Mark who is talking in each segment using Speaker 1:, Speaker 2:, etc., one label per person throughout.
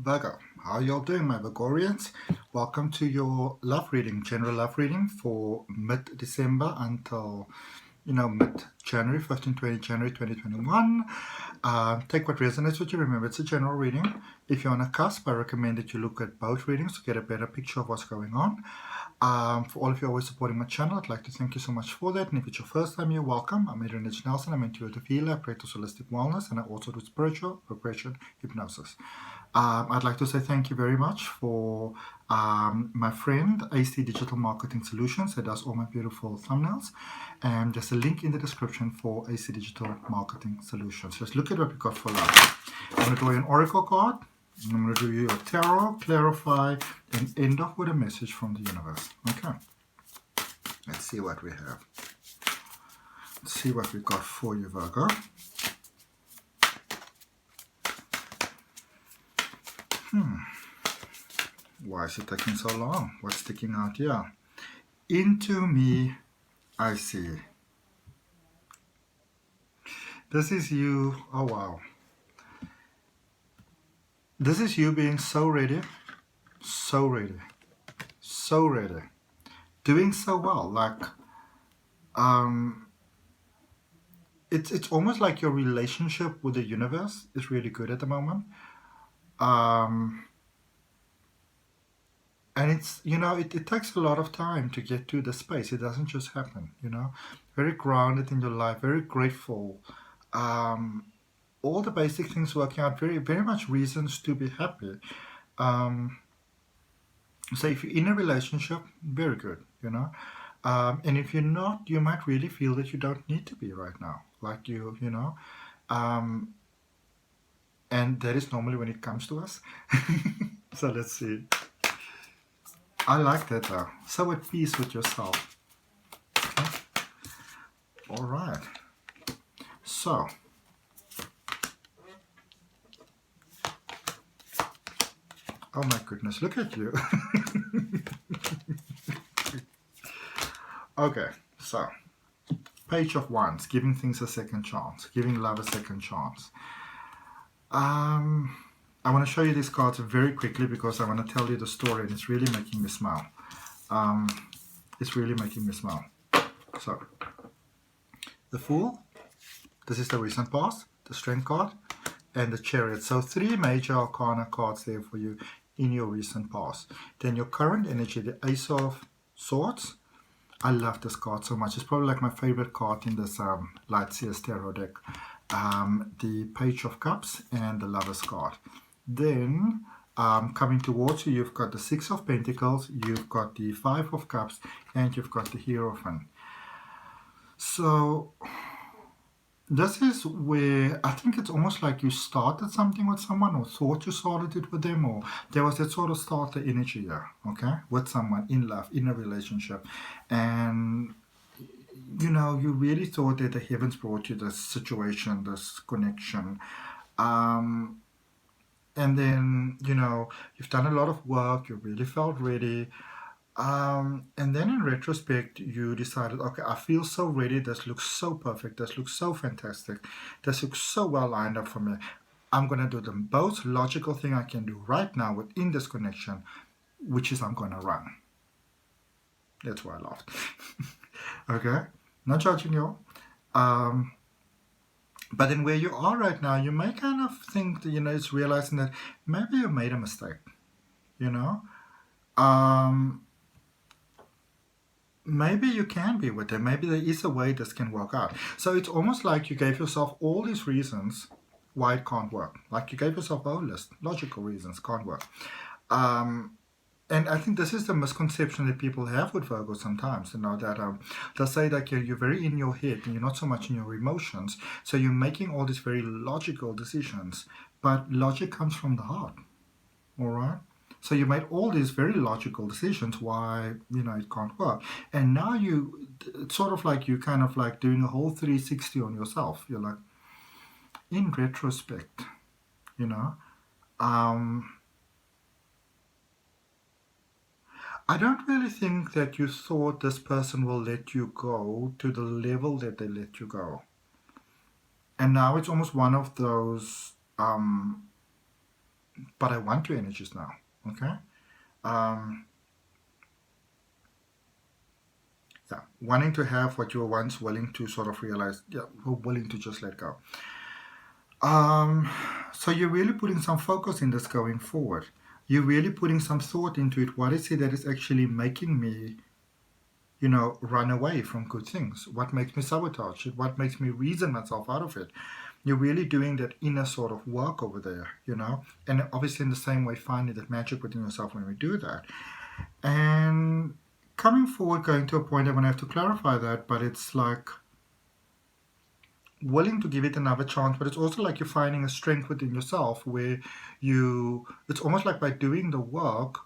Speaker 1: Virgo, how y'all doing, my Virgorians? Welcome to your love reading, general love reading for mid-December until, mid-January, 15, 20 January 2021. Take what resonates with you. Remember, it's a general reading. If you're on a cusp, I recommend that you look at both readings to get a better picture of what's going on. For all of you always supporting my channel, I'd like to thank you so much for that. And if it's your first time here, welcome. I'm Adrian H. I'm an intuitive healer, I practice holistic wellness, and I also do spiritual, regression, hypnosis. I'd like to say thank you very much for my friend AC Digital Marketing Solutions that does all my beautiful thumbnails, and there's a link in the description for AC Digital Marketing Solutions. Just look at what we got for love. I'm going to draw you an oracle card. I'm going to do you a tarot, clarify, and end off with a message from the universe. Okay. Let's see what we have. Let's see what we got for you, Virgo. Why is it taking so long? What's sticking out here? Into me, I see. This is you. Oh, wow. This is you being so ready, so ready, so ready. Doing so well. Like, it's almost like your relationship with the universe is really good at the moment. And it's, it takes a lot of time to get to the space. It doesn't just happen, Very grounded in your life, very grateful. All the basic things working out, very, very much reasons to be happy. So if you're in a relationship, very good, And if you're not, you might really feel that you don't need to be right now. Like and that is normally when it comes to us. So let's see. I like that though. So at peace with yourself. Okay. All right. So. Oh my goodness, look at you. Okay, so. Page of Wands, giving things a second chance. Giving love a second chance. I want to show you these cards very quickly because I want to tell you the story and it's really making me smile. It's really making me smile. So, the Fool, this is the recent past, the Strength card, and the Chariot. So 3 major arcana cards there for you in your recent past. Then your current energy, the Ace of Swords. I love this card so much. It's probably like my favorite card in this Light Seers Tarot deck. The Page of Cups and the Lover's card. Then, coming towards you, you've got the 6 of Pentacles, you've got the 5 of Cups, and you've got the Hierophant. So, this is where I think it's almost like you started something with someone or thought you started it with them, or there was that sort of starter energy there, okay, with someone in love, in a relationship. And you really thought that the heavens brought you this situation, this connection. And then, you've done a lot of work, you really felt ready. And then in retrospect, you decided, okay, I feel so ready. This looks so perfect. This looks so fantastic. This looks so well lined up for me. I'm going to do the most logical thing I can do right now within this connection, which is I'm going to run. That's why I laughed. Okay? Not judging you. But then where you are right now, you may kind of think that, it's realizing that maybe you made a mistake, maybe you can be with them. Maybe there is a way this can work out. So it's almost like you gave yourself all these reasons why it can't work. Like you gave yourself a whole list, logical reasons, can't work. And I think this is the misconception that people have with Virgo sometimes, that they'll say that you're very in your head and you're not so much in your emotions. So you're making all these very logical decisions. But logic comes from the heart, all right? So you made all these very logical decisions why, it can't work. And now it's sort of like you kind of like doing a whole 360 on yourself. You're like, in retrospect, I don't really think that you thought this person will let you go to the level that they let you go. And now it's almost one of those but I want your energies now. Okay. Yeah, wanting to have what you were once willing to sort of realize, yeah, willing to just let go. So you're really putting some focus in this going forward. You're really putting some thought into it. What is it that is actually making me, you know, run away from good things? What makes me sabotage it? What makes me reason myself out of it? You're really doing that inner sort of work over there, you know, and obviously in the same way finding that magic within yourself when we do that. And coming forward, going to a point I'm going to have to clarify that, but it's like willing to give it another chance, but it's also like you're finding a strength within yourself where it's almost like by doing the work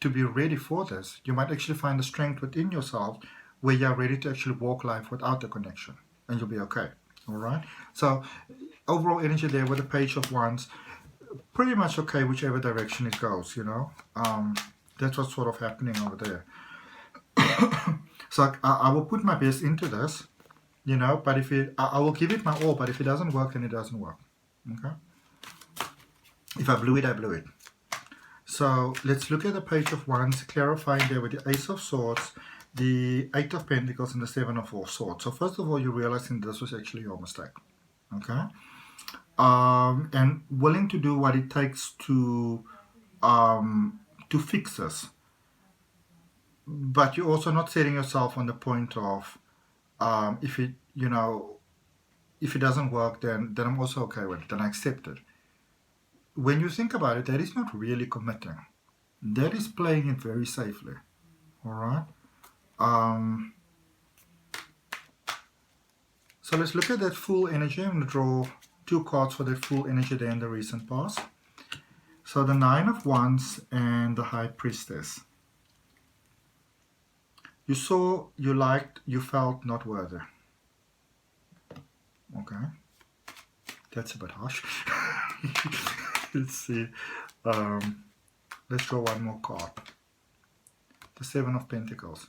Speaker 1: to be ready for this, you might actually find the strength within yourself where you're ready to actually walk life without the connection, and you'll be okay. All right. So overall energy there with the Page of Wands, pretty much okay whichever direction it goes, you know. That's what's sort of happening over there. So I will put my best into this, you know, but if I will give it my all, but if it doesn't work, then it doesn't work. Okay. If I blew it, I blew it. So let's look at the Page of Wands, clarifying there with the Ace of Swords, the Eight of Pentacles, and the Seven of Swords. So first of all, you're realizing this was actually your mistake. Okay. And willing to do what it takes to fix this. But you're also not setting yourself on the point of if it doesn't work, then I'm also okay with it, then I accept it. When you think about it, that is not really committing. That is playing it very safely. All right. So let's look at that full energy. I'm going to draw 2 cards for that full energy there in the recent past. So the Nine of Wands and the High Priestess. You saw, you liked, you felt not worthy. Okay. That's a bit harsh. Let's see. Let's draw one more card. The Seven of Pentacles.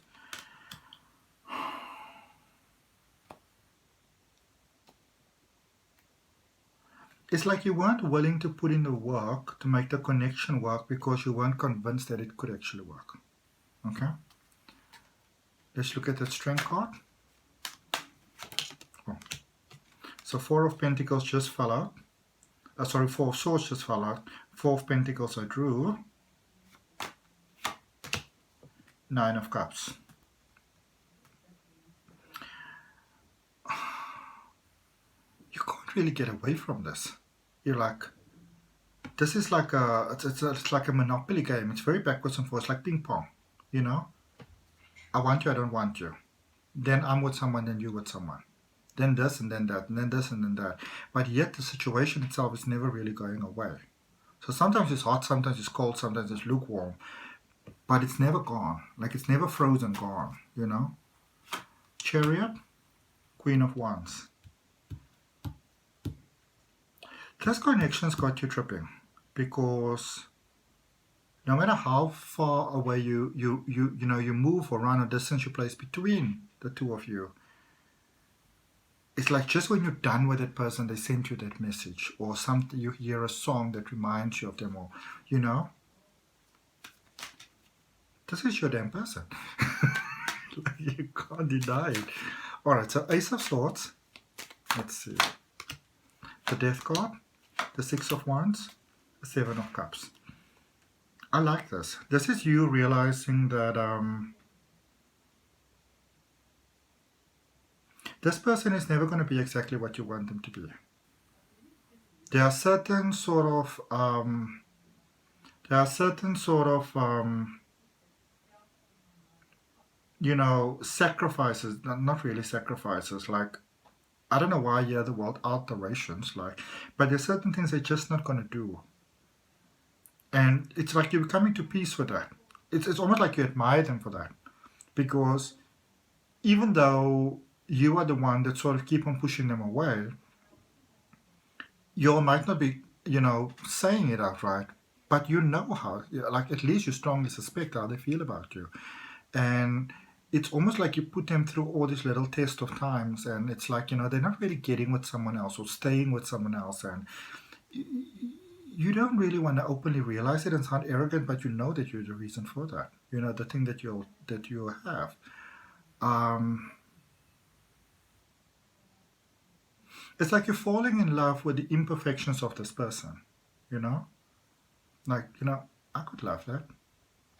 Speaker 1: It's like you weren't willing to put in the work to make the connection work because you weren't convinced that it could actually work. Okay? Let's look at that Strength card. Oh. So 4 of Pentacles just fell out. Sorry, 4 of Swords just fell out. 4 of Pentacles I drew. 9 of Cups. You can't really get away from this. You're like, this is like it's like a Monopoly game. It's very backwards and forwards, like ping pong, you know? I want you, I don't want you. Then I'm with someone, then you're with someone. Then this and then that, and then this and then that. But yet the situation itself is never really going away. So sometimes it's hot, sometimes it's cold, sometimes it's lukewarm. But it's never gone. Like it's never frozen gone, you know? Chariot, Queen of Wands. This connection's got you tripping because no matter how far away you move or run a distance you place between the two of you, it's like just when you're done with that person, they send you that message or something. You hear a song that reminds you of them, or you know, this is your damn person. Like, you can't deny it. All right, so Ace of Swords. Let's see. The Death card, the Six of Wands, the Seven of Cups. I like this. This is you realizing that this person is never going to be exactly what you want them to be. There are certain sort of sacrifices, not really sacrifices, like, I don't know why you hear the word alterations, like, but there's certain things they're just not going to do. And it's like you're coming to peace with that. It's almost like you admire them for that. Because even though you are the one that sort of keep on pushing them away, you might not be, saying it outright, but you know how, like at least you strongly suspect how they feel about you. And it's almost like you put them through all these little tests of times, and it's like, they're not really getting with someone else or staying with someone else. And you don't really want to openly realize it and sound arrogant, but you know that you're the reason for that. You know, the thing that you have. It's like you're falling in love with the imperfections of this person, you know? Like, you know, I could love that.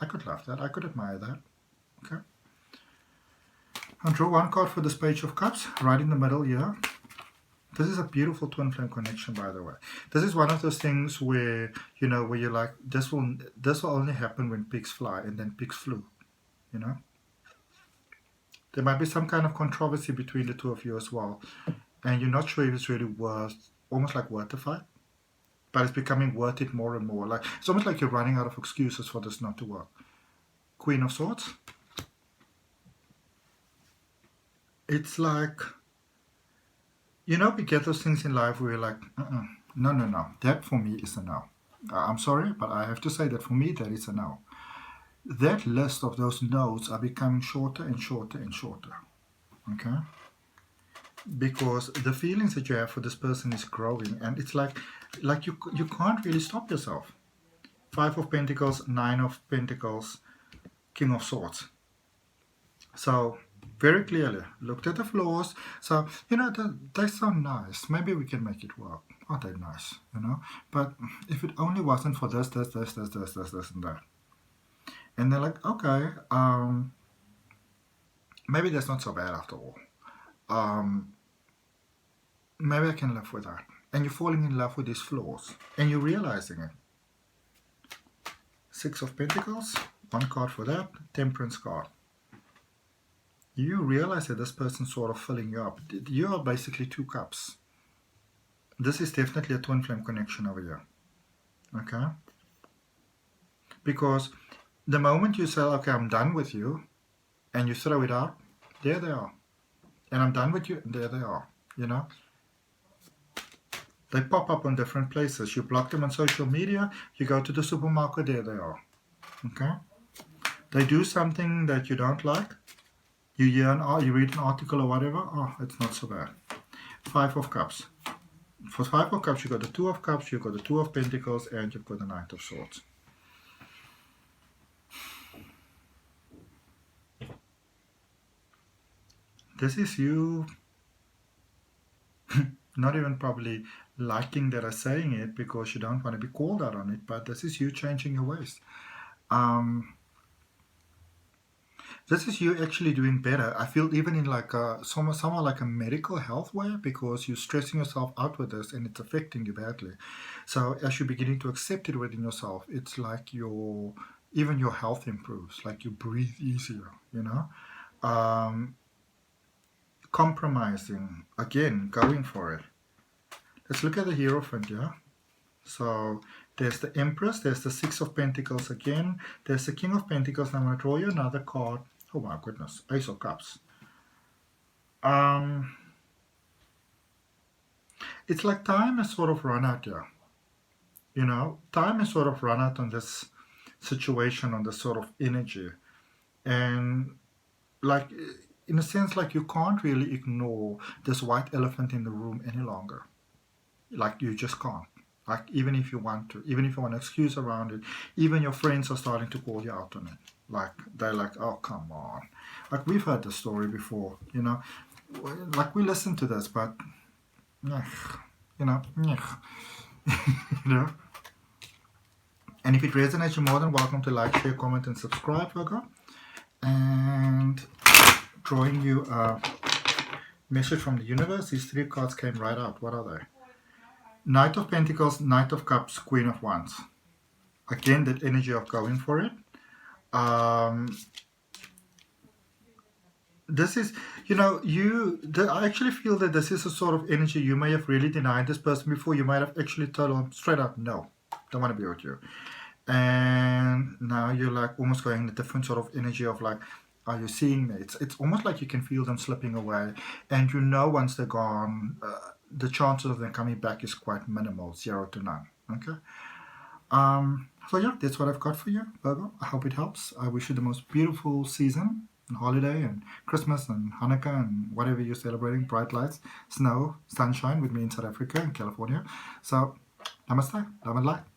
Speaker 1: I could love that. I could admire that. Okay. I'll draw one card for this Page of Cups, right in the middle here. This is a beautiful twin flame connection, by the way. This is one of those things where, you know, where you're like, this will only happen when pigs fly, and then pigs flew, you know? There might be some kind of controversy between the two of you as well, and you're not sure if it's really almost like worth the fight, but it's becoming worth it more and more. Like, it's almost like you're running out of excuses for this not to work. Queen of Swords. It's like, you know, we get those things in life where you're like, no, that for me is a no. I'm sorry, but I have to say that for me, that is a no. That list of those no's are becoming shorter and shorter and shorter, okay? Because the feelings that you have for this person is growing, and it's like you can't really stop yourself. 5 of Pentacles, 9 of Pentacles, King of Swords. So, very clearly, looked at the flaws. So, you know, they sound nice. Maybe we can make it work. Aren't they nice, you know? But if it only wasn't for this, and that. And they're like, okay, maybe that's not so bad after all. Maybe I can live with that. And you're falling in love with these flaws. And you're realizing it. 6 of Pentacles, one card for that, Temperance card. You realize that this person's sort of filling you up. You are basically 2 cups. This is definitely a twin flame connection over here. Okay? Because the moment you say, okay, I'm done with you, and you throw it out, there they are. And I'm done with you, and there they are. You know? They pop up on different places. You block them on social media, you go to the supermarket, there they are. Okay? They do something that you don't like. You read an article or whatever, oh, it's not so bad. 5 of Cups. For 5 of Cups, you've got the 2 of Cups, you've got the 2 of Pentacles, and you've got the 9 of Swords. This is you not even probably liking that I'm saying it because you don't want to be called out on it, but this is you changing your ways. This is you actually doing better. I feel even in like somewhat like a medical health way, because you're stressing yourself out with this and it's affecting you badly. So as you're beginning to accept it within yourself, it's like even your health improves, like you breathe easier, you know. Compromising, again, going for it. Let's look at the Hierophant, yeah? So there's the Empress, there's the 6 of Pentacles again, there's the King of Pentacles. Now I'm going to draw you another card. Oh my goodness, Ace of Cups. It's like time has sort of run out here. You know, time has sort of run out on this situation, on this sort of energy. And like, in a sense, like you can't really ignore this white elephant in the room any longer. Like you just can't. Like even if you want to, even if you want to excuse around it, even your friends are starting to call you out on it. Like they're like, oh come on. Like we've heard this story before, you know. Like we listened to this, but you know, you know. And if it resonates, you're more than welcome to like, share, comment, and subscribe, Virgo. And drawing you a message from the universe. These 3 cards came right out. What are they? Knight of Pentacles, Knight of Cups, Queen of Wands. Again, that energy of going for it. This is, you know, I actually feel that this is a sort of energy you may have really denied this person before. You might have actually told them straight up, no, don't want to be with you. And now you're like almost going in a different sort of energy of like, are you seeing me? It's almost like you can feel them slipping away. And you know once they're gone, the chances of them coming back is quite minimal, 0 to none. Okay? So yeah, that's what I've got for you, Virgo. I hope it helps. I wish you the most beautiful season and holiday and Christmas and Hanukkah and whatever you're celebrating, bright lights, snow, sunshine with me in South Africa and California. So Namaste. Love and light.